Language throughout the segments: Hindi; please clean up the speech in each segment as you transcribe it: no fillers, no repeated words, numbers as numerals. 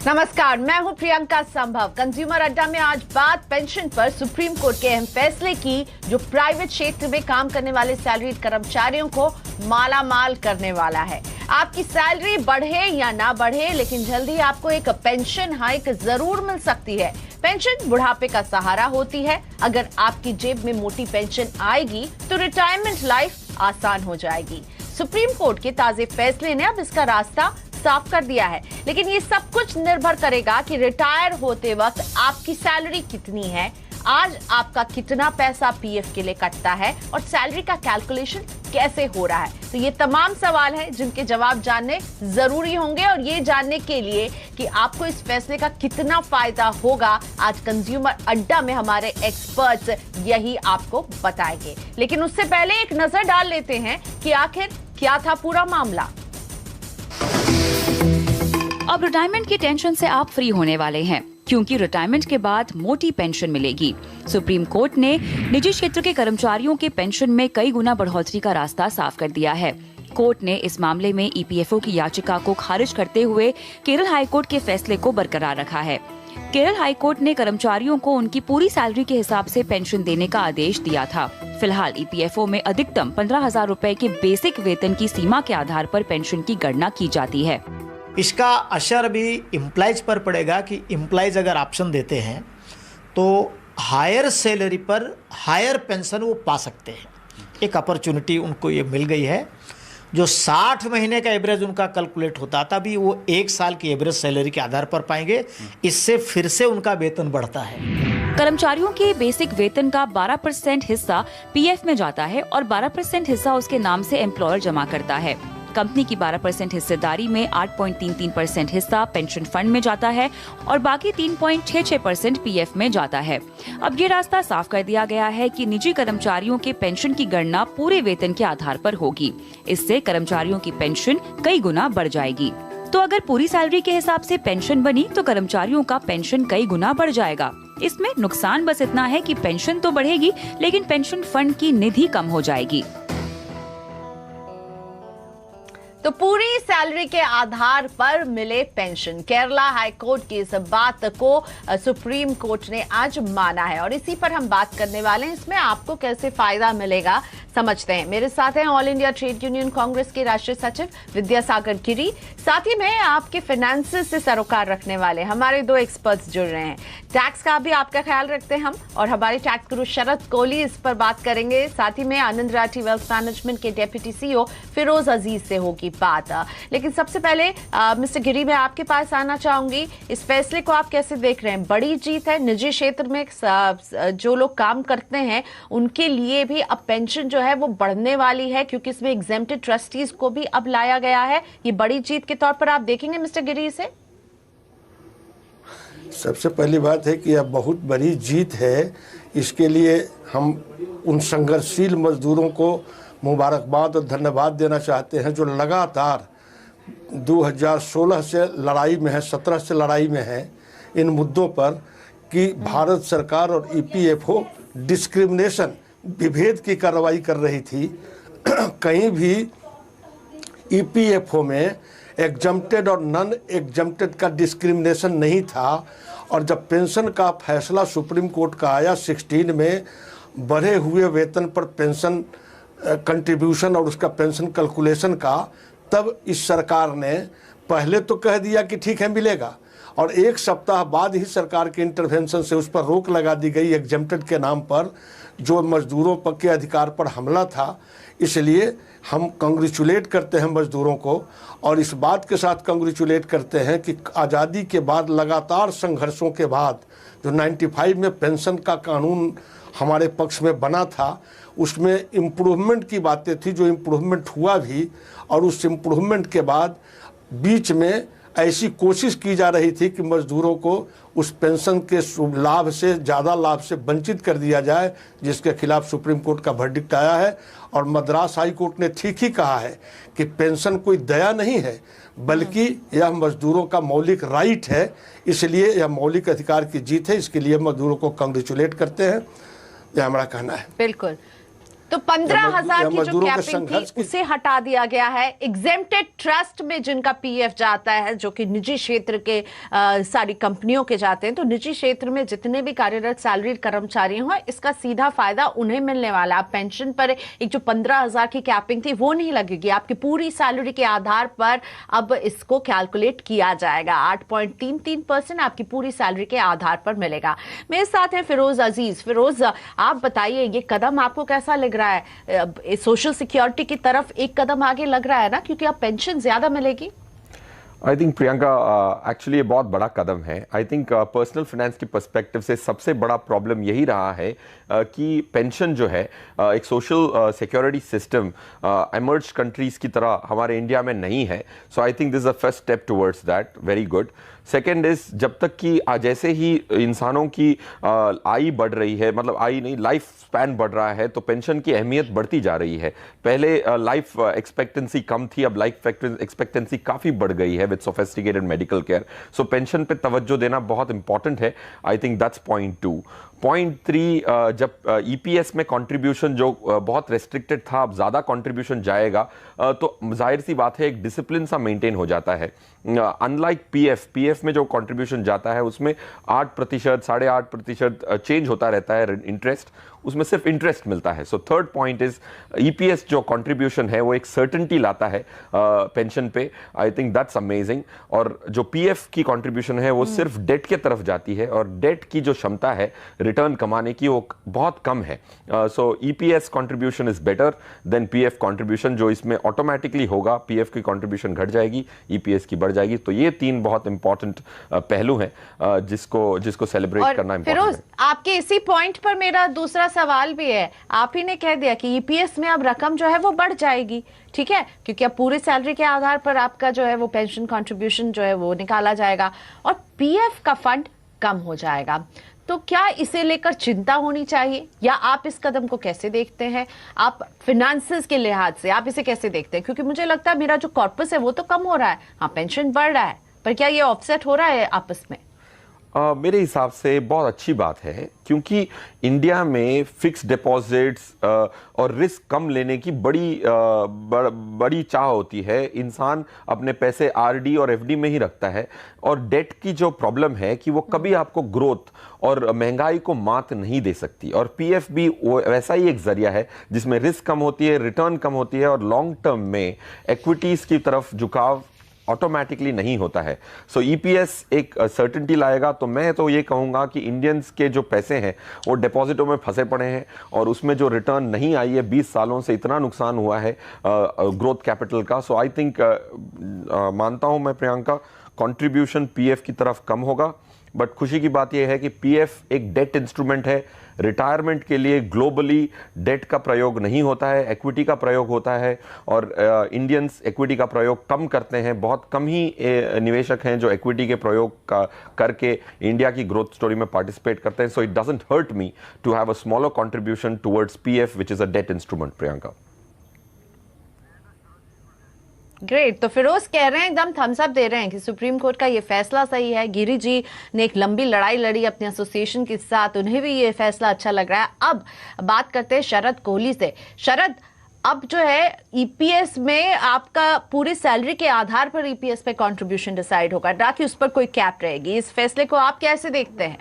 नमस्कार, मैं हूं प्रियंका संभव। कंज्यूमर अड्डा में आज बात पेंशन पर सुप्रीम कोर्ट के अहम फैसले की, जो प्राइवेट क्षेत्र में काम करने वाले सैलरीड कर्मचारियों को माला माल करने वाला है। आपकी सैलरी बढ़े या ना बढ़े, लेकिन जल्दी आपको एक पेंशन हाइक जरूर मिल सकती है। पेंशन बुढ़ापे का सहारा होती है। अगर आपकी जेब में मोटी पेंशन आएगी तो रिटायरमेंट लाइफ आसान हो जाएगी। सुप्रीम कोर्ट के ताजे फैसले ने अब इसका रास्ता साफ कर दिया है, लेकिन ये सब कुछ निर्भर करेगा कि रिटायर होते वक्त आपकी सैलरी कितनी है, आज आपका कितना पैसा पीएफ के लिए कटता है और सैलरी का कैलकुलेशन कैसे हो रहा है। तो ये तमाम सवाल हैं जिनके जवाब जानने जरूरी होंगे, और ये जानने के लिए कि आपको इस फैसले का कितना फायदा होगा, आज कंज्यूमर अड्डा में हमारे एक्सपर्ट्स यही आपको बताएंगे। लेकिन उससे पहले एक नजर डाल लेते हैं कि आखिर क्या था पूरा मामला। अब रिटायरमेंट की टेंशन से आप फ्री होने वाले हैं, क्योंकि रिटायरमेंट के बाद मोटी पेंशन मिलेगी। सुप्रीम कोर्ट ने निजी क्षेत्र के कर्मचारियों के पेंशन में कई गुना बढ़ोतरी का रास्ता साफ कर दिया है। कोर्ट ने इस मामले में ईपीएफओ की याचिका को खारिज करते हुए केरल हाईकोर्ट के फैसले को बरकरार रखा है। केरल हाईकोर्ट ने कर्मचारियों को उनकी पूरी सैलरी के हिसाब से पेंशन देने का आदेश दिया था। फिलहाल ईपीएफओ में अधिकतम 15,000 रूपए के बेसिक वेतन की सीमा के आधार पर पेंशन की गणना की जाती है। इसका असर भी एम्प्लॉयज़ पर पड़ेगा कि एम्प्लॉयज़ अगर ऑप्शन देते हैं तो हायर सैलरी पर हायर पेंशन वो पा सकते हैं। एक अपॉर्चुनिटी उनको ये मिल गई है। जो 60 महीने का एवरेज उनका कैलकुलेट होता था, भी वो 1 साल की एवरेज सैलरी के आधार पर पाएंगे। इससे फिर से उनका वेतन बढ़ता है। कर्मचारियों के बेसिक वेतन का 12% हिस्सा पीएफ में जाता है और 12% हिस्सा उसके नाम से एम्प्लॉयर जमा करता है। कंपनी की 12% हिस्सेदारी में 8.33% हिस्सा पेंशन फंड में जाता है और बाकी 3.66% पीएफ में जाता है। अब ये रास्ता साफ कर दिया गया है कि निजी कर्मचारियों के पेंशन की गणना पूरे वेतन के आधार पर होगी। इससे कर्मचारियों की पेंशन कई गुना बढ़ जाएगी। तो अगर पूरी सैलरी के हिसाब से पेंशन बनी तो कर्मचारियों का पेंशन कई गुना बढ़ जाएगा। इसमें नुकसान बस इतना है कि पेंशन तो बढ़ेगी, लेकिन पेंशन फंड की निधि कम हो जाएगी। तो पूरी सैलरी के आधार पर मिले पेंशन, केरला हाईकोर्ट की इस बात को सुप्रीम कोर्ट ने आज माना है, और इसी पर हम बात करने वाले हैं। इसमें आपको कैसे फायदा मिलेगा समझते हैं। मेरे साथ हैं all India trade union Congress के राष्ट्रीय सचिव विद्यासागर गिरी, साथ ही में आपके फाइनेंसेस से सरोकार रखने वाले हमारे 2 एक्सपर्ट्स जुड़ रहे हैं। टैक्स का भी आपका ख्याल रखते हैं हम, और हमारे टैक्स गुरु शरद कोहली इस पर बात करेंगे। साथ ही में आनंद राठी वेल्थ मैनेजमेंट के डेप्यूटी सीईओ फिरोज अजीज से होगी बात। लेकिन सबसे पहले मिस्टर गिरी, मैं आपके पास आना चाहूंगी। इस फैसले को आप कैसे देख रहे हैं? बड़ी जीत है, निजी क्षेत्र में जो लोग काम करते हैं उनके लिए भी अब पेंशन जो है वो बढ़ने वाली है, क्योंकि इसमें एग्जेम्प्टेड ट्रस्टीज को भी अब लाया गया है। ये बड़ी जीत के तौर पर आप देखेंगे मिस्टर गिरी इसे? सबसे पहली बात है कि यह बहुत बड़ी जीत है। इसके लिए हम उन संघर्षशील मजदूरों को मुबारकबाद और धन्यवाद देना चाहते हैं, जो लगातार 2016 से लड़ाई में है, 17 से लड़ाई में है इन मुद्दों पर कि भारत सरकार और ईपीएफओ डिस्क्रिमिनेशन, विभेद की कार्रवाई कर रही थी। कहीं भी ईपीएफओ में एग्जम्प्टेड और नॉन एग्जम्प्टेड का डिस्क्रिमिनेशन नहीं था। और जब पेंशन का फैसला सुप्रीम कोर्ट का आया 16 में, बढ़े हुए वेतन पर पेंशन कंट्रीब्यूशन और उसका पेंशन कैलकुलेशन का, तब इस सरकार ने पहले तो कह दिया कि ठीक है मिलेगा, और 1 सप्ताह बाद ही सरकार के इंटरवेंशन से उस पर रोक लगा दी गई एग्जम्प्टेड के नाम पर, जो मजदूरों पर के अधिकार पर हमला था। इसलिए हम कंग्रेचुलेट करते हैं मजदूरों को, और इस बात के साथ कंग्रेचुलेट करते हैं कि आज़ादी के बाद लगातार संघर्षों के बाद जो 95 में पेंशन का कानून हमारे पक्ष में बना था, उसमें इम्प्रूवमेंट की बातें थी, जो इम्प्रूवमेंट हुआ भी। और उस इम्प्रूवमेंट के बाद बीच में ऐसी कोशिश की जा रही थी कि मजदूरों को उस पेंशन के लाभ से, ज़्यादा लाभ से वंचित कर दिया जाए, जिसके खिलाफ सुप्रीम कोर्ट का वर्डिक्ट आया है। और मद्रास हाई कोर्ट ने ठीक ही कहा है कि पेंशन कोई दया नहीं है, बल्कि यह मजदूरों का मौलिक राइट है। इसलिए यह मौलिक अधिकार की जीत है। इसके लिए मजदूरों को कंग्रेचुलेट करते हैं, यह हमारा कहना है। बिल्कुल। तो 15,000 की जो मजदूरों के कैपिंग थी संघर्ष की उसे हटा दिया गया है। एग्जेम्प्टेड ट्रस्ट में जिनका पीएफ जाता है, जो कि निजी क्षेत्र के सारी कंपनियों के जाते हैं, तो निजी क्षेत्र में जितने भी कार्यरत सैलरीड कर्मचारी हैं इसका सीधा फायदा उन्हें मिलने वाला है। आप पेंशन पर एक जो 15,000 की कैपिंग थी वो नहीं लगेगी, आपकी पूरी सैलरी के आधार पर अब इसको कैलकुलेट किया जाएगा। 8.33% आपकी पूरी सैलरी के आधार पर मिलेगा। मेरे साथ हैं फिरोज अजीज। फिरोज, आप बताइए ये कदम आपको कैसा लग रहा है? सोशल सिक्योरिटी की तरफ एक कदम आगे लग रहा है ना, क्योंकि अब पेंशन ज्यादा मिलेगी। आई थिंक प्रियंका एक्चुअली ये बहुत बड़ा कदम है। आई थिंक पर्सनल फाइनेंस के पर्सपेक्टिव से सबसे बड़ा प्रॉब्लम यही रहा है कि पेंशन जो है एक social security system emerge countries की तरह हमारे इंडिया में नहीं है। So I think this is a first step towards that, very good. Second is, जब तक कि जैसे ही इंसानों की आयु बढ़ रही है, मतलब आयु नहीं, लाइफ स्पैन बढ़ रहा है, तो पेंशन की अहमियत बढ़ती जा रही है। पहले लाइफ एक्सपेक्टेंसी कम थी, अब लाइफ एक्सपेक्टेंसी काफ़ी बढ़ गई है with sophisticated medical care. So pension पे तवज्जो देना बहुत इंपॉर्टेंट है। I think that's point 2। Point 3, जब ईपीएस में कंट्रीब्यूशन जो बहुत रेस्ट्रिक्टेड था, अब ज़्यादा कंट्रीब्यूशन जाएगा, तो जाहिर सी बात है एक डिसिप्लिन सा मेंटेन हो जाता है। अनलाइक पीएफ में जो कंट्रीब्यूशन जाता है उसमें 8%, 8.5% चेंज होता रहता है इंटरेस्ट, उसमें सिर्फ इंटरेस्ट मिलता है। So third point is EPS जो कंट्रीब्यूशन है वो एक सर्टेनिटी लाता है पेंशन पे। I think that's amazing. और जो पीएफ की कंट्रीब्यूशन है वो सिर्फ डेट के तरफ जाती है, और डेट की जो क्षमता है रिटर्न कमाने की वो बहुत कम है। So EPS contribution is better than PF contribution, जो इसमें ऑटोमेटिकली होगा। पीएफ की कंट्रीब्यूशन घट जाएगी, ईपीएस की बढ़ जाएगी। तो ये 3 बहुत इंपॉर्टेंट पहलू हैं जिसको सेलिब्रेट करना इंपॉर्टेंट है। फिरोज, आपके इसी पॉइंट पर मेरा दूसरा सवाल भी है। आप ही ने कह दिया कि ईपीएस में अब रकम जो है वो बढ़ जाएगी, ठीक है, क्योंकि अब पूरी सैलरी के आधार पर आपका जो है वो पेंशन कंट्रीब्यूशन जो है वो निकाला जाएगा, और पीएफ का फंड कम हो जाएगा। तो क्या इसे लेकर चिंता होनी चाहिए, या आप इस कदम को कैसे देखते हैं? आप फिनेंसेस के लिहाज से आप इसे कैसे देखते हैं? क्योंकि मुझे लगता है मेरा जो कॉर्पस है वो तो कम हो रहा है, हाँ पेंशन बढ़ रहा है, पर क्या ये ऑफसेट हो रहा है आपस में? मेरे हिसाब से बहुत अच्छी बात है, क्योंकि इंडिया में फिक्स डिपॉजिट्स और रिस्क कम लेने की बड़ी चाह होती है। इंसान अपने पैसे आरडी और एफडी में ही रखता है, और डेट की जो प्रॉब्लम है कि वो कभी आपको ग्रोथ और महंगाई को मात नहीं दे सकती। और पीएफ भी वैसा ही एक जरिया है जिसमें रिस्क कम होती है, रिटर्न कम होती है, और लॉन्ग टर्म में इक्विटीज की तरफ झुकाव ऑटोमेटिकली नहीं होता है। सो ईपीएस एक सर्टेनिटी लाएगा। तो मैं तो ये कहूँगा कि इंडियंस के जो पैसे हैं वो डिपॉजिटों में फंसे पड़े हैं, और उसमें जो रिटर्न नहीं आई है, 20 सालों से इतना नुकसान हुआ है ग्रोथ कैपिटल का। सो आई थिंक मानता हूँ मैं प्रियंका, कंट्रीब्यूशन पीएफ की तरफ कम होगा, बट खुशी की बात यह है कि पीएफ एक डेट इंस्ट्रूमेंट है। रिटायरमेंट के लिए ग्लोबली डेट का प्रयोग नहीं होता है, एक्विटी का प्रयोग होता है, और इंडियंस एक्विटी का प्रयोग कम करते हैं। बहुत कम ही निवेशक हैं जो एक्विटी के प्रयोग करके इंडिया की ग्रोथ स्टोरी में पार्टिसिपेट करते हैं। So it doesn't hurt me to have a smaller contribution towards PF which is a debt instrument. Priyanka, great. तो फिरोज कह रहे हैं, एकदम थम्स अप दे रहे हैं कि सुप्रीम कोर्ट का ये फैसला सही है। गिरी जी ने एक लंबी लड़ाई लड़ी अपने एसोसिएशन के साथ, उन्हें भी ये फैसला अच्छा लग रहा है। अब बात करते हैं शरद कोहली से। शरद, अब जो है ईपीएस में आपका पूरी सैलरी के आधार पर ईपीएस पे कंट्रीब्यूशन डिसाइड होगा, ना कि उस पर कोई कैप रहेगी। इस फैसले को आप कैसे देखते हैं?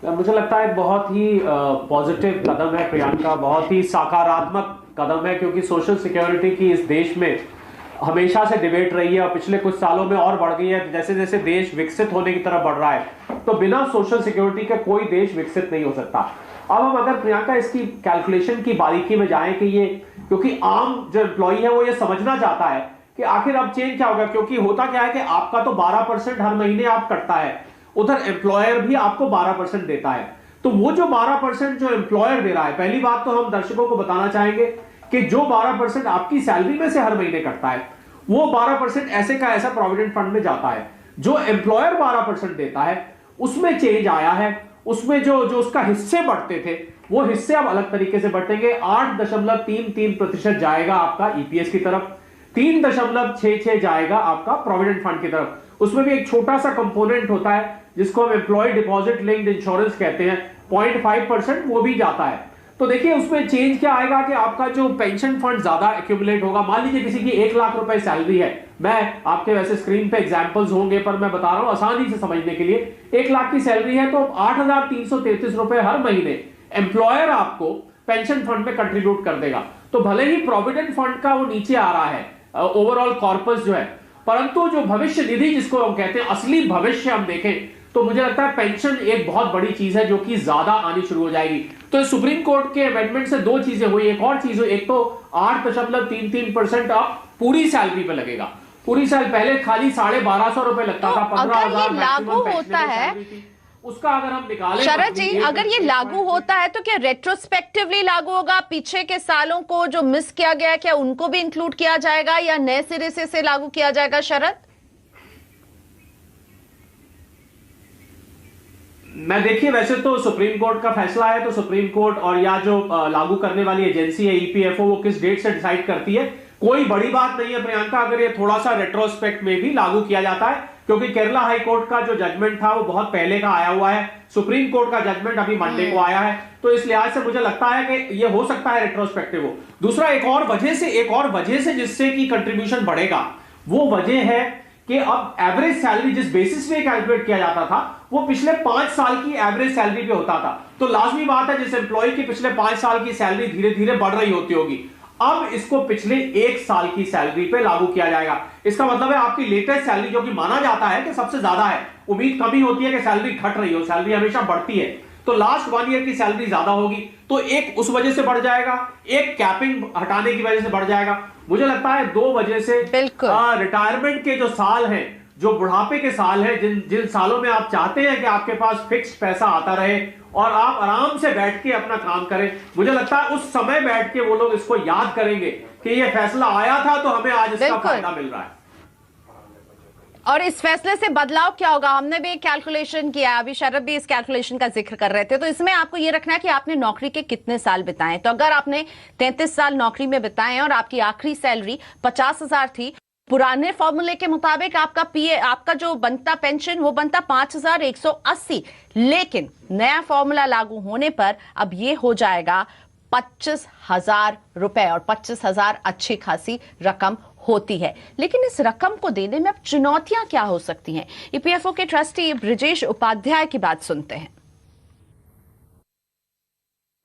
मुझे लगता है बहुत ही पॉजिटिव कदम है प्रियंका, बहुत ही सकारात्मक कदम है, क्योंकि सोशल सिक्योरिटी की इस देश में हमेशा से डिबेट रही है और पिछले कुछ सालों में और बढ़ गई है। जैसे जैसे देश विकसित होने की तरफ बढ़ रहा है, तो बिना सोशल सिक्योरिटी के कोई देश विकसित नहीं हो सकता। अब हम अगर प्रियंका इसकी कैलकुलेशन की बारीकी में जाएं कि ये, क्योंकि आम जो एम्प्लॉई है वो ये समझना चाहता है कि आखिर अब चेंज क्या होगा, क्योंकि होता क्या है कि आपका तो 12% हर महीने आप कटता है, उधर एम्प्लॉयर भी आपको 12% देता है। तो वो जो 12% जो एम्प्लॉयर दे रहा है, पहली बात तो हम दर्शकों को बताना चाहेंगे कि जो 12% आपकी सैलरी में से हर महीने कटता है, वो 12% ऐसे का ऐसा प्रोविडेंट फंड में जाता है। जो एम्प्लॉयर 12% देता है उसमें चेंज आया है, उसमें जो उसका हिस्से बढ़ते थे वो हिस्से अब अलग तरीके से बढ़ेंगे। 8.33% जाएगा आपका ईपीएस की तरफ, 3.66 जाएगा आपका प्रोविडेंट फंड की तरफ। उसमें भी एक छोटा सा कंपोनेंट होता है जिसको हम एम्प्लॉय डिपॉजिट लिंक्ड इंश्योरेंस कहते हैं, 0.5% वो भी जाता है। तो देखिए उसमें चेंज क्या आएगा कि आपका जो पेंशन फंड ज्यादा एक्यूमुलेट होगा। मान लीजिए किसी की 1 लाख रुपए सैलरी है, मैं आपके वैसे स्क्रीन पे एग्जांपल्स होंगे पर मैं बता रहा हूं आसानी से समझने के लिए। 1 लाख की सैलरी है तो 8,333 रुपए हर महीने एम्प्लॉयर आपको पेंशन फंड में कंट्रीब्यूट कर देगा। तो भले ही प्रोविडेंट फंड का वो नीचे आ रहा है ओवरऑल कॉर्पस जो है, परंतु जो भविष्य निधि जिसको हम कहते हैं असली भविष्य हम देखें तो मुझे लगता है पेंशन एक बहुत बड़ी चीज है जो कि ज्यादा आनी शुरू हो जाएगी। तो सुप्रीम कोर्ट के अमेंडमेंट से 2 चीजें हुई, एक और चीज हुई, एक तो 8.33% अब पूरी सैलरी पे लगेगा। पूरी साल पहले खाली 1250 रुपए लगता था, 15,000 लागू होता है उसका अगर हम निकालें। शरद जी अगर ये लागू होता है तो क्या रेट्रोस्पेक्टिवली लागू होगा? पीछे के सालों को जो मिस किया गया क्या उनको भी इंक्लूड किया जाएगा या नए सिरे से लागू किया जाएगा? शरद मैं देखिए वैसे तो सुप्रीम कोर्ट का फैसला है तो सुप्रीम कोर्ट और या जो लागू करने वाली एजेंसी है ईपीएफओ वो किस डेट से डिसाइड करती है। कोई बड़ी बात नहीं है प्रियंका अगर ये थोड़ा सा रेट्रोस्पेक्ट में भी लागू किया जाता है, क्योंकि केरला हाई कोर्ट का जो जजमेंट था वो बहुत पहले का आया हुआ है, सुप्रीम कोर्ट का जजमेंट अभी मंडे को आया है, तो इस लिहाज से मुझे लगता है कि ये हो सकता है रेट्रोस्पेक्टिव हो। दूसरा एक और वजह से जिससे कि कंट्रीब्यूशन बढ़ेगा वो वजह है कि अब एवरेज सैलरी जिस बेसिस पे कैलकुलेट किया जाता था वो पिछले 5 साल की एवरेज सैलरी पे होता था। तो लाजमी बात है जिस एम्प्लॉय की पिछले 5 साल की सैलरी धीरे धीरे बढ़ रही होती होगी, अब इसको पिछले 1 साल की सैलरी पे लागू किया जाएगा। इसका मतलब है आपकी लेटेस्ट सैलरी जो कि माना जाता है कि सबसे ज्यादा है, उम्मीद कभी होती है कि सैलरी घट रही हो, सैलरी हमेशा बढ़ती है, तो लास्ट 1 ईयर की सैलरी ज्यादा होगी तो एक उस वजह से बढ़ जाएगा, एक कैपिंग हटाने की वजह से बढ़ जाएगा। मुझे लगता है 2 वजह से रिटायरमेंट के जो साल हैं, जो बुढ़ापे के साल हैं, जिन सालों में आप चाहते हैं कि आपके पास फिक्स्ड पैसा आता रहे और आप आराम से बैठ के अपना काम करें, मुझे लगता है उस समय बैठ के वो लोग इसको याद करेंगे कि ये फैसला आया था तो हमें आज इसका फायदा मिल रहा है। और इस फैसले से बदलाव क्या होगा? हमने भी एक कैलकुलेशन किया, अभी शरद भी इस कैलकुलेशन का जिक्र कर रहे थे, तो इसमें आपको ये रखना है कि आपने नौकरी के कितने साल बिताए। तो अगर आपने 33 साल नौकरी में बिताए और आपकी आखिरी सैलरी 50,000 थी, पुराने फॉर्मूले के मुताबिक आपका जो बनता पेंशन वो बनता 5,180, लेकिन नया फॉर्मूला लागू होने पर अब ये हो जाएगा 25,000 रुपए, और 25,000 अच्छी खासी रकम होती है। लेकिन इस रकम को देने में अब चुनौतियां क्या हो सकती हैं? ईपीएफओ के ट्रस्टी ब्रिजेश उपाध्याय की बात सुनते हैं।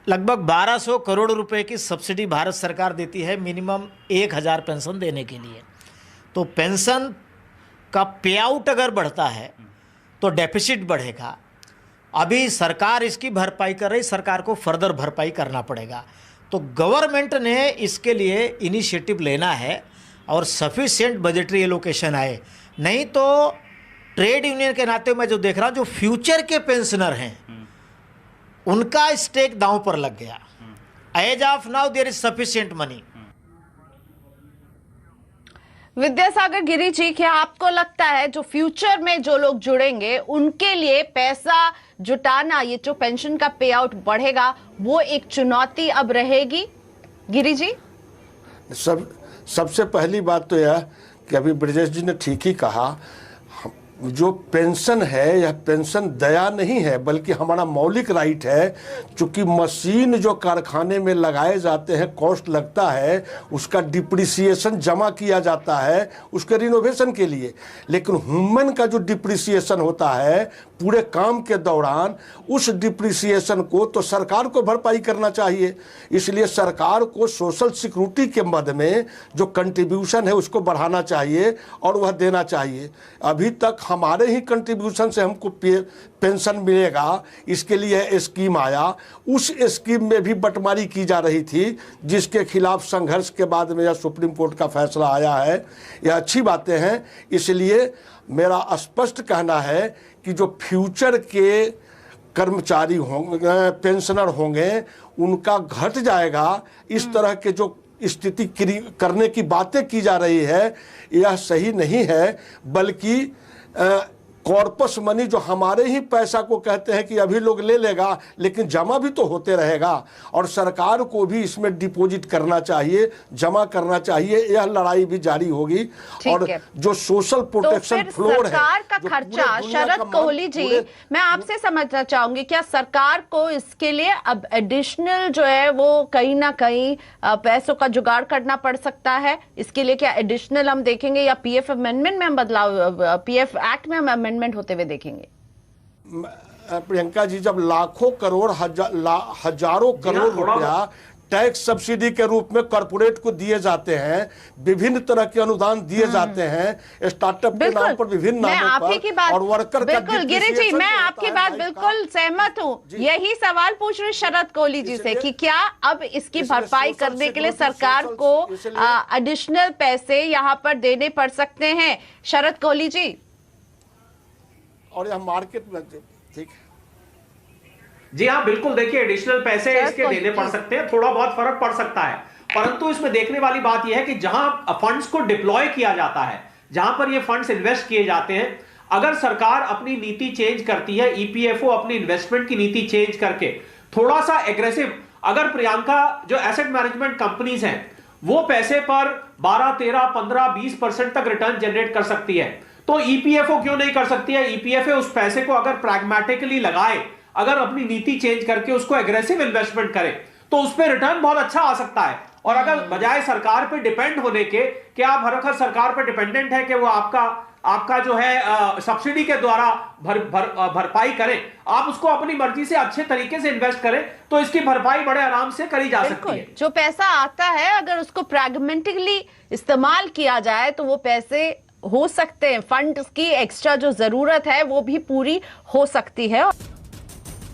लगभग 1200 करोड़ रुपए की सब्सिडी भारत सरकार देती है मिनिमम 1,000 पेंशन देने के लिए। तो पेंशन का पे आउट अगर बढ़ता है तो डेफिसिट बढ़ेगा। अभी सरकार इसकी भरपाई कर रही, सरकार को फर्दर भरपाई करना पड़ेगा। तो गवर्नमेंट ने इसके लिए इनिशिएटिव लेना है और सफिशिएंट बजटरी एलोकेशन आए, नहीं तो ट्रेड यूनियन के नाते मैं जो देख रहा हूँ, जो फ्यूचर के पेंशनर हैं उनका स्टेक दांव पर लग गया। As of now there is sufficient money. Vidyasagar Giri ji, क्या आपको लगता है जो फ्यूचर में जो लोग जुड़ेंगे उनके लिए पैसा जुटाना, ये जो पेंशन का पे आउट बढ़ेगा, वो एक चुनौती अब रहेगी? गिरी जी सबसे पहली बात तो यह कि अभी ब्रजेश जी ने ठीक ही कहा, जो पेंशन है यह पेंशन दया नहीं है बल्कि हमारा मौलिक राइट है। चूँकि मशीन जो कारखाने में लगाए जाते हैं, कॉस्ट लगता है, उसका डिप्रिसिएशन जमा किया जाता है उसके रिनोवेशन के लिए, लेकिन ह्यूमन का जो डिप्रिसिएशन होता है पूरे काम के दौरान, उस डिप्रिसिएशन को तो सरकार को भरपाई करना चाहिए। इसलिए सरकार को सोशल सिक्योरिटी के मद में जो कंट्रीब्यूशन है उसको बढ़ाना चाहिए और वह देना चाहिए। अभी तक हमारे ही कंट्रीब्यूशन से हमको पेंशन मिलेगा, इसके लिए स्कीम आया, उस स्कीम में भी बंटवारी की जा रही थी, जिसके खिलाफ संघर्ष के बाद में यह सुप्रीम कोर्ट का फैसला आया है। यह अच्छी बातें हैं। इसलिए मेरा स्पष्ट कहना है कि जो फ्यूचर के कर्मचारी होंगे, पेंशनर होंगे, उनका घट जाएगा। इस तरह के जो स्थिति करने की बातें की जा रही है यह सही नहीं है, बल्कि कॉर्पस मनी जो हमारे ही पैसा को कहते हैं कि अभी लोग ले लेगा, लेकिन जमा भी तो होते रहेगा और सरकार को भी इसमें डिपॉजिट करना चाहिए, जमा करना चाहिए। यह लड़ाई भी जारी होगी। और जो सोशल प्रोटेक्शन फ्लोर है, सरकार का खर्चा, शरद कोहली जी मैं आपसे समझना चाहूंगी, क्या सरकार को इसके लिए अब एडिशनल जो है वो कहीं ना कहीं पैसों का जुगाड़ करना पड़ सकता है? इसके लिए क्या एडिशनल हम देखेंगे या पीएफ अमेंडमेंट में हम बदलाव, पीएफ एक्ट में हम अमेंडमेंट होते हुए देखेंगे? प्रियंका जी, जब लाखों करोड़ हजारों करोड़ रुपया टैक्स सब्सिडी के रूप में कॉर्पोरेट को दिए जाते हैं, विभिन्न तरह के अनुदान दिए जाते हैं स्टार्टअप के नाम पर, विभिन्न नामों पर, और वर्कर का बिल्कुल गिरीश जी, मैं आपकी बात बिल्कुल सहमत हूँ। यही सवाल पूछ रही शरद कोहली जी से कि क्या अब इसकी भरपाई करने के लिए सरकार को एडिशनल पैसे यहाँ पर देने पड़ सकते हैं? शरद कोहली जी, और यह मार्केट में ठीक है। जी हाँ, बिल्कुल। देखिए, एडिशनल पैसे इसके देने पड़ सकते हैं, थोड़ा बहुत फर्क पड़ सकता है, परंतु इसमें देखने वाली बात यह है कि जहां फंड्स को डिप्लॉय किया जाता है, जहां पर ये फंड्स इन्वेस्ट किए जाते हैं, अगर सरकार अपनी नीति चेंज करती है, ईपीएफओ अपनी इन्वेस्टमेंट की नीति चेंज करके थोड़ा सा एग्रेसिव, अगर प्रियंका जो एसेट मैनेजमेंट कंपनीज हैं वो पैसे पर 12, 13, 15, 20% तक रिटर्न जनरेट कर सकती है, तो ईपीएफओ क्यों नहीं कर सकती है? ईपीएफओ उस पैसे को अगर प्रैग्मेटिकली लगाए, अगर अपनी नीति चेंज करके उसको एग्रेसिव इन्वेस्टमेंट करे, तो उस पर रिटर्न बहुत अच्छा आ सकता है। और अगर बजाय सरकार पे डिपेंड होने के कि आप हर वक्त सरकार पे डिपेंडेंट है कि वो आपका जो है सब्सिडी के द्वारा भरपाई करें, आप उसको अपनी मर्जी से अच्छे तरीके से इन्वेस्ट करें, तो इसकी भरपाई बड़े आराम से करी जा सकती है। जो पैसा आता है अगर उसको प्रैग्मेटिकली इस्तेमाल किया जाए तो वो पैसे हो सकते हैं, फंड की एक्स्ट्रा जो जरूरत है वो भी पूरी हो सकती है।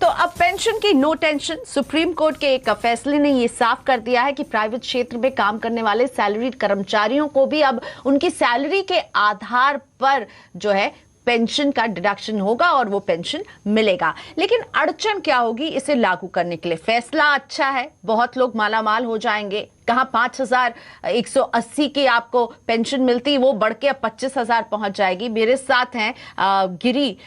तो अब पेंशन की नो टेंशन, सुप्रीम कोर्ट के एक फैसले ने ये साफ कर दिया है कि प्राइवेट क्षेत्र में काम करने वाले सैलरीड कर्मचारियों को भी अब उनकी सैलरी के आधार पर जो है पेंशन का डिडक्शन होगा और वो पेंशन मिलेगा। लेकिन अड़चन क्या होगी इसे लागू करने के लिए? फैसला अच्छा है, बहुत लोग मालामाल हो जाएंगे, कहां 5,180 की आपको पेंशन मिलती, वो बढ़ के अब 25,000 पहुंच जाएगी। मेरे साथ हैं गिरी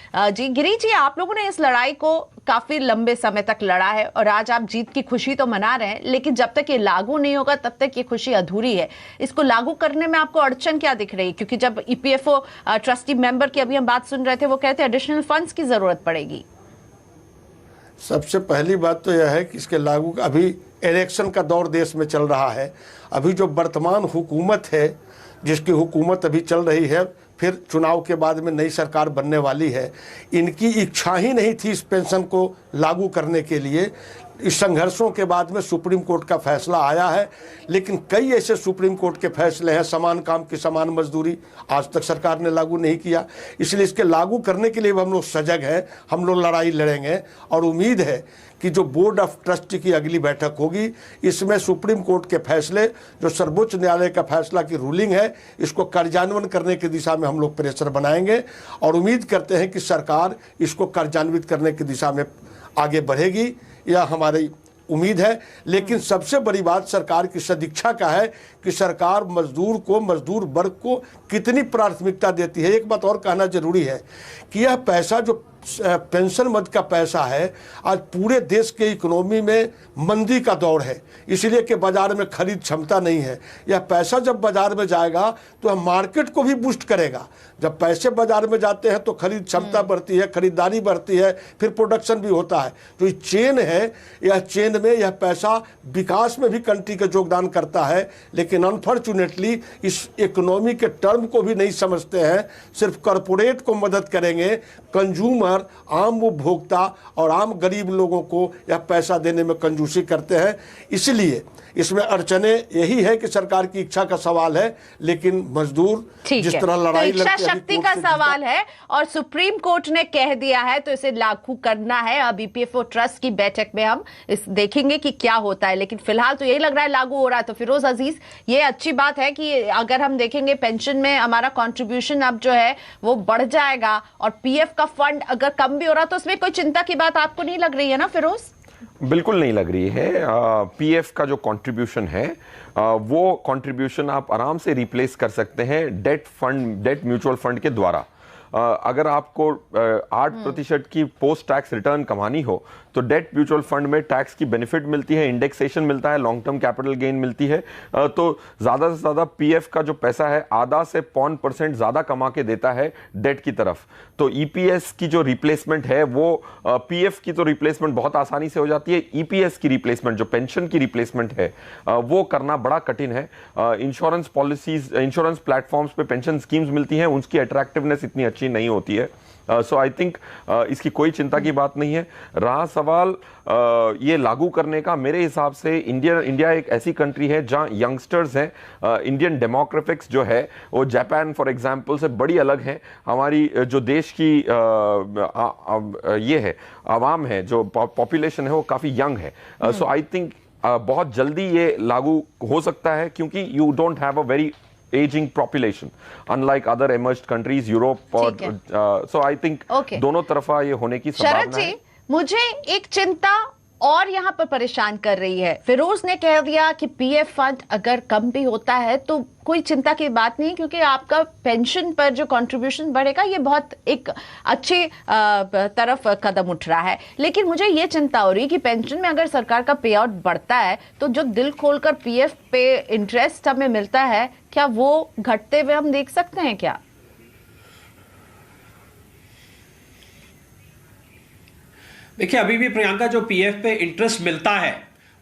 जी, आप लोगों ने इस लड़ाई को काफी लंबे समय तक लड़ा है और आज आप जीत की खुशी तो मना रहे हैं, लेकिन जब तक ये लागू नहीं होगा तब तक ये खुशी अधूरी है। इसको लागू करने में आपको अड़चन क्या दिख रही है? क्योंकि जब ईपीएफओ ट्रस्टी मेंबर की अभी हम बात सुन रहे थे, वो कहते हैं एडिशनल फंड्स की जरूरत पड़ेगी। सबसे पहली बात तो यह है कि इसके लागू, अभी इलेक्शन का दौर देश में चल रहा है। अभी जो वर्तमान हुकूमत है, जिसकी हुकूमत अभी चल रही है, फिर चुनाव के बाद में नई सरकार बनने वाली है, इनकी इच्छा ही नहीं थी इस पेंशन को लागू करने के लिए। इस संघर्षों के बाद में सुप्रीम कोर्ट का फैसला आया है, लेकिन कई ऐसे सुप्रीम कोर्ट के फैसले हैं, समान काम की समान मजदूरी, आज तक सरकार ने लागू नहीं किया। इसलिए इसके लागू करने के लिए हम लोग सजग हैं, हम लोग लड़ाई लड़ेंगे और उम्मीद है कि जो बोर्ड ऑफ ट्रस्टी की अगली बैठक होगी, इसमें सुप्रीम कोर्ट के फैसले, जो सर्वोच्च न्यायालय का फैसला की रूलिंग है, इसको कार्यान्वयन करने की दिशा में हम लोग प्रेशर बनाएंगे और उम्मीद करते हैं कि सरकार इसको कार्यान्वित करने की दिशा में आगे बढ़ेगी, यह हमारी उम्मीद है। लेकिन सबसे बड़ी बात सरकार की सदिच्छा का है कि सरकार मजदूर को, मजदूर वर्ग को कितनी प्राथमिकता देती है। एक बात और कहना जरूरी है कि यह पैसा जो पेंशन मद का पैसा है, आज पूरे देश के इकोनॉमी में मंदी का दौर है, इसलिए कि बाजार में खरीद क्षमता नहीं है। यह पैसा जब बाजार में जाएगा तो यह मार्केट को भी बूस्ट करेगा। जब पैसे बाजार में जाते हैं तो खरीद क्षमता बढ़ती है, खरीदारी बढ़ती है, फिर प्रोडक्शन भी होता है। तो ये चेन है, यह चेन में यह पैसा विकास में भी कंट्री का योगदान करता है। लेकिन अनफॉर्चुनेटली इस इकोनॉमी के टर्म को भी नहीं समझते हैं, सिर्फ कॉरपोरेट को मदद करेंगे, कंज्यूमर, आम उपभोक्ता और आम गरीब लोगों को यह पैसा देने में कंजूसी करते हैं। इसलिए इसमें अड़चने यही है कि सरकार की इच्छा का सवाल है, लेकिन मजदूर जिस तरह लड़ाई तो इच्छा शक्ति का सवाल है और सुप्रीम कोर्ट ने कह दिया है तो इसे लागू करना है। अब ईपीएफओ ट्रस्ट की बैठक में हम इस देखेंगे कि क्या होता है, लेकिन फिलहाल तो यही लग रहा है लागू हो रहा है। तो फिरोज अजीज, ये अच्छी बात है कि अगर हम देखेंगे पेंशन में हमारा कॉन्ट्रीब्यूशन अब जो है वो बढ़ जाएगा और पीएफ का फंड अगर कम भी हो रहा तो उसमें कोई चिंता की बात आपको नहीं लग रही है ना फिरोज? बिल्कुल नहीं लग रही है। पीएफ का जो कंट्रीब्यूशन है वो कंट्रीब्यूशन आप आराम से रिप्लेस कर सकते हैं डेट म्यूचुअल फंड के द्वारा। अगर आपको 8% की पोस्ट टैक्स रिटर्न कमानी हो तो डेट म्यूचुअल फंड में टैक्स की बेनिफिट मिलती है, इंडेक्सेशन मिलता है, लॉन्ग टर्म कैपिटल गेन मिलती है। तो ज्यादा से ज्यादा पीएफ का जो पैसा है आधा से 5% ज्यादा कमा के देता है डेट की तरफ। तो ईपीएस की जो रिप्लेसमेंट है वो पीएफ की तो रिप्लेसमेंट बहुत आसानी से हो जाती है, ईपीएस की रिप्लेसमेंट जो पेंशन की रिप्लेसमेंट है वो करना बड़ा कठिन है। इंश्योरेंस पॉलिसीज, इंश्योरेंस प्लेटफॉर्म्स पे पेंशन स्कीम्स मिलती हैं, उनकी अट्रैक्टिवनेस इतनी अच्छी नहीं होती है। सो आई थिंक इसकी कोई चिंता की बात नहीं है। रहा सवाल ये लागू करने का, मेरे हिसाब से इंडिया एक ऐसी कंट्री है जहां यंगस्टर्स हैं। इंडियन डेमोग्राफिक्स जो है वो जापान फॉर एग्जांपल से बड़ी अलग है। हमारी जो देश की ये है आवाम है, जो पॉपुलेशन है वो काफ़ी यंग है। सो आई थिंक बहुत जल्दी ये लागू हो सकता है क्योंकि you don't have a very aging population unlike other emerged countries Europe और so I think दोनों तरफा ये होने की संभावना है। मुझे एक चिंता और यहाँ पर परेशान कर रही है। फिरोज ने कह दिया कि पीएफ फंड अगर कम भी होता है तो कोई चिंता की बात नहीं, क्योंकि आपका पेंशन पर जो कंट्रीब्यूशन बढ़ेगा ये बहुत एक अच्छी तरफ कदम उठ रहा है। लेकिन मुझे ये चिंता हो रही कि पेंशन में अगर सरकार का पे आउट बढ़ता है तो जो दिल खोलकर पीएफ पे इंटरेस्ट हमें मिलता है, क्या वो घटते हुए हम देख सकते हैं क्या? देखिए, अभी भी प्रियंका जो पीएफ पे इंटरेस्ट मिलता है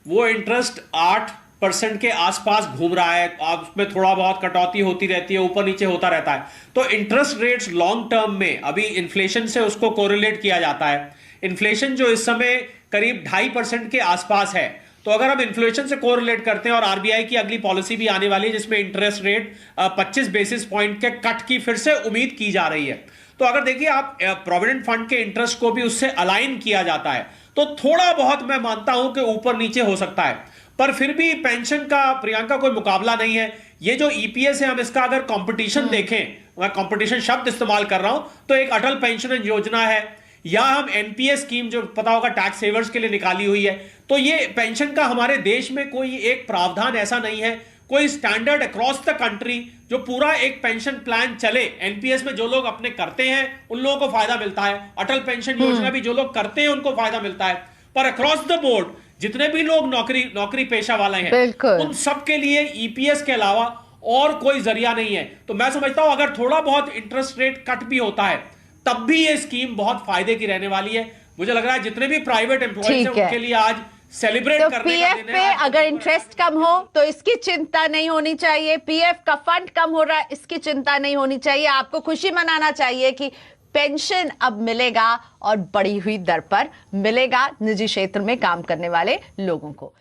वो इंटरेस्ट 8% के आसपास घूम रहा है। अब उसमें थोड़ा बहुत कटौती होती रहती है, ऊपर नीचे होता रहता है। तो इंटरेस्ट रेट्स लॉन्ग टर्म में अभी इन्फ्लेशन से उसको कोरिलेट किया जाता है। इन्फ्लेशन जो इस समय करीब 2.5% के आसपास है, तो अगर हम इन्फ्लेशन से कोरिलेट करते हैं और आरबीआई की अगली पॉलिसी भी आने वाली है जिसमें इंटरेस्ट रेट 25 बेसिस पॉइंट के कट की फिर से उम्मीद की जा रही है। तो अगर देखिए आप प्रोविडेंट फंड के इंटरेस्ट को भी उससे अलाइन किया जाता है तो थोड़ा बहुत मैं मानता हूं कि ऊपर नीचे हो सकता है, पर फिर भी पेंशन का प्रियंका कोई मुकाबला नहीं है। ये जो ईपीएस है, हम इसका अगर कंपटीशन देखें, मैं कंपटीशन शब्द इस्तेमाल कर रहा हूं, तो एक अटल पेंशन योजना है या हम एनपीएस स्कीम जो पता होगा टैक्स सेवर्स के लिए निकाली हुई है। तो ये पेंशन का हमारे देश में कोई एक प्रावधान ऐसा नहीं है, कोई स्टैंडर्ड अक्रॉस द कंट्री जो पूरा एक पेंशन प्लान चले। एनपीएस में जो लोग अपने करते हैं उन लोगों को फायदा मिलता है, अटल पेंशन योजना भी जो लोग करते हैं उनको फायदा मिलता है, पर अक्रॉस द बोर्ड जितने भी लोग नौकरी पेशा वाले हैं उन सब के लिए ईपीएस के अलावा और कोई जरिया नहीं है। तो मैं समझता हूं अगर थोड़ा बहुत इंटरेस्ट रेट कट भी होता है तब भी ये स्कीम बहुत फायदे की रहने वाली है। मुझे लग रहा है जितने भी प्राइवेट एम्प्लॉयज हैं उनके लिए आज सेलिब्रेट तो करने पीएफ पे अगर इंटरेस्ट कम हो तो इसकी चिंता नहीं होनी चाहिए, पीएफ का फंड कम हो रहा है इसकी चिंता नहीं होनी चाहिए। आपको खुशी मनाना चाहिए कि पेंशन अब मिलेगा और बढ़ी हुई दर पर मिलेगा निजी क्षेत्र में काम करने वाले लोगों को।